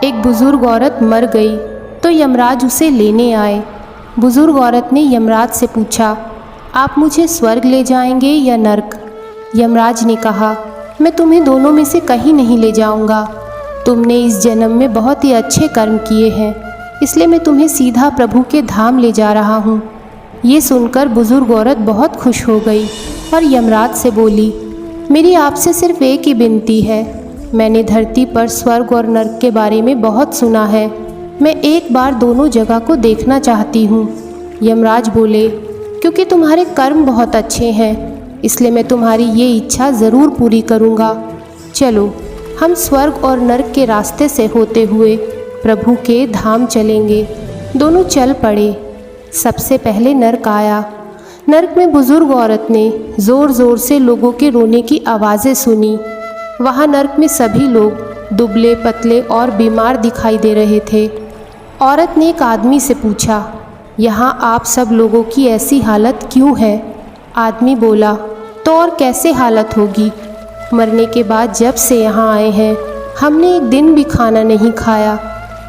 एक बुज़ुर्ग औरत मर गई तो यमराज उसे लेने आए। बुज़ुर्ग औरत ने यमराज से पूछा, आप मुझे स्वर्ग ले जाएंगे या नर्क? यमराज ने कहा, मैं तुम्हें दोनों में से कहीं नहीं ले जाऊंगा। तुमने इस जन्म में बहुत ही अच्छे कर्म किए हैं, इसलिए मैं तुम्हें सीधा प्रभु के धाम ले जा रहा हूँ। ये सुनकर बुज़ुर्ग औरत बहुत खुश हो गई और यमराज से बोली, मेरी आपसे सिर्फ एक ही विनती है। मैंने धरती पर स्वर्ग और नर्क के बारे में बहुत सुना है। मैं एक बार दोनों जगह को देखना चाहती हूँ। यमराज बोले, क्योंकि तुम्हारे कर्म बहुत अच्छे हैं, इसलिए मैं तुम्हारी ये इच्छा ज़रूर पूरी करूँगा। चलो, हम स्वर्ग और नर्क के रास्ते से होते हुए प्रभु के धाम चलेंगे। दोनों चल पड़े। सबसे पहले नर्क आया। नर्क में बुज़ुर्ग औरत ने ज़ोर ज़ोर से लोगों के रोने की आवाज़ें सुनी। वहाँ नर्क में सभी लोग दुबले पतले और बीमार दिखाई दे रहे थे। औरत ने एक आदमी से पूछा, यहाँ आप सब लोगों की ऐसी हालत क्यों है? आदमी बोला, तो और कैसे हालत होगी? मरने के बाद जब से यहाँ आए हैं, हमने एक दिन भी खाना नहीं खाया।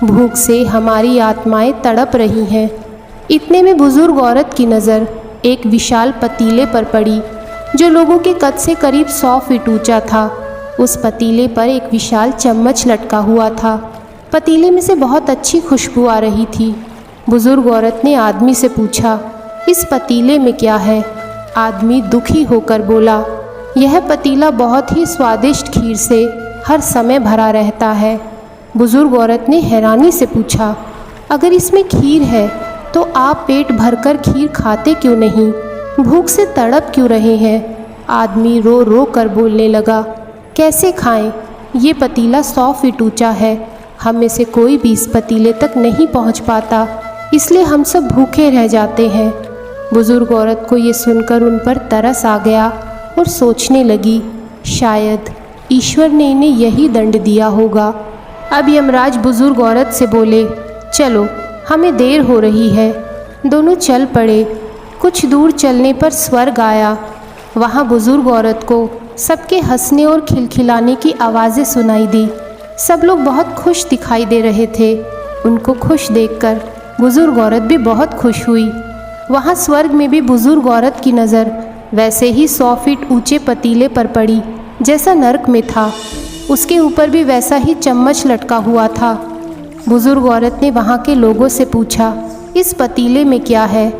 भूख से हमारी आत्माएं तड़प रही हैं। इतने में बुज़ुर्ग औरत की नज़र एक विशाल पतीले पर पड़ी, जो लोगों के कद से करीब 100 फीट ऊंचा था। उस पतीले पर एक विशाल चम्मच लटका हुआ था। पतीले में से बहुत अच्छी खुशबू आ रही थी। बुज़ुर्ग औरत ने आदमी से पूछा, इस पतीले में क्या है? आदमी दुखी होकर बोला, यह पतीला बहुत ही स्वादिष्ट खीर से हर समय भरा रहता है। बुज़ुर्ग औरत ने हैरानी से पूछा, अगर इसमें खीर है तो आप पेट भरकर खीर खाते क्यों नहीं? भूख से तड़प क्यों रहे हैं? आदमी रो रो कर बोलने लगा, कैसे खाएं? ये पतीला 100 फीट ऊंचा है। हम में से कोई भी इस पतीले तक नहीं पहुंच पाता, इसलिए हम सब भूखे रह जाते हैं। बुज़ुर्ग औरत को ये सुनकर उन पर तरस आ गया और सोचने लगी, शायद ईश्वर ने इन्हें यही दंड दिया होगा। अब यमराज बुज़ुर्ग औरत से बोले, चलो, हमें देर हो रही है। दोनों चल पड़े। कुछ दूर चलने पर स्वर्ग आया। वहाँ बुज़ुर्ग औरत को सबके हंसने और खिलखिलाने की आवाज़ें सुनाई दी। सब लोग बहुत खुश दिखाई दे रहे थे। उनको खुश देखकर बुज़ुर्ग औरत भी बहुत खुश हुई। वहाँ स्वर्ग में भी बुज़ुर्ग औरत की नज़र वैसे ही 100 फीट ऊंचे पतीले पर पड़ी जैसा नर्क में था। उसके ऊपर भी वैसा ही चम्मच लटका हुआ था। बुज़ुर्ग औरत ने वहाँ के लोगों से पूछा, इस पतीले में क्या है?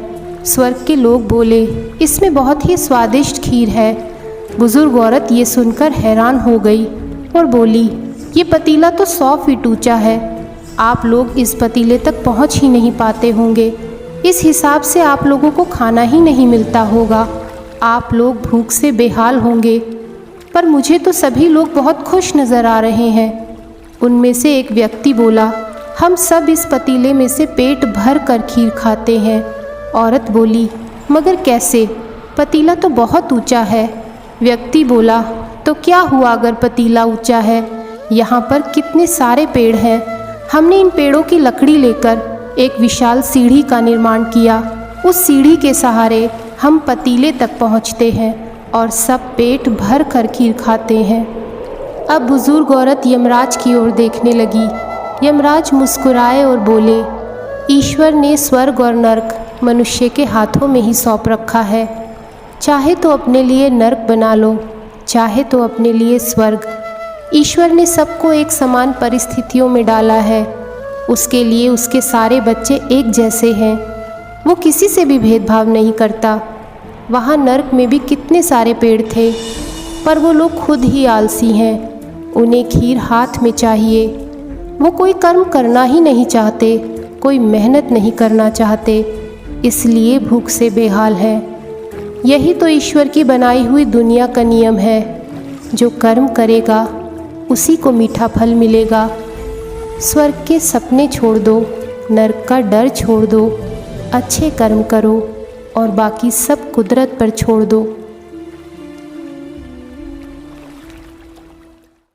स्वर्ग के लोग बोले, इसमें बहुत ही स्वादिष्ट खीर है। बुज़ुर्ग औरत ये सुनकर हैरान हो गई और बोली, ये पतीला तो 100 फीट ऊंचा है। आप लोग इस पतीले तक पहुंच ही नहीं पाते होंगे। इस हिसाब से आप लोगों को खाना ही नहीं मिलता होगा। आप लोग भूख से बेहाल होंगे। पर मुझे तो सभी लोग बहुत खुश नज़र आ रहे हैं। उनमें से एक व्यक्ति बोला, हम सब इस पतीले में से पेट भर कर खीर खाते हैं। औरत बोली, मगर कैसे? पतीला तो बहुत ऊंचा है। व्यक्ति बोला, तो क्या हुआ अगर पतीला ऊंचा है? यहाँ पर कितने सारे पेड़ हैं। हमने इन पेड़ों की लकड़ी लेकर एक विशाल सीढ़ी का निर्माण किया। उस सीढ़ी के सहारे हम पतीले तक पहुँचते हैं और सब पेट भर कर खीर खाते हैं। अब बुज़ुर्ग औरत यमराज की ओर देखने लगी। यमराज मुस्कुराए और बोले, ईश्वर ने स्वर्ग और नर्क मनुष्य के हाथों में ही सौंप रखा है। चाहे तो अपने लिए नर्क बना लो, चाहे तो अपने लिए स्वर्ग। ईश्वर ने सबको एक समान परिस्थितियों में डाला है। उसके लिए उसके सारे बच्चे एक जैसे हैं। वो किसी से भी भेदभाव नहीं करता। वहाँ नर्क में भी कितने सारे पेड़ थे, पर वो लोग खुद ही आलसी हैं। उन्हें खीर हाथ में चाहिए। वो कोई कर्म करना ही नहीं चाहते, कोई मेहनत नहीं करना चाहते, इसलिए भूख से बेहाल है। यही तो ईश्वर की बनाई हुई दुनिया का नियम है। जो कर्म करेगा उसी को मीठा फल मिलेगा। स्वर्ग के सपने छोड़ दो, नर्क का डर छोड़ दो, अच्छे कर्म करो और बाकी सब कुदरत पर छोड़ दो।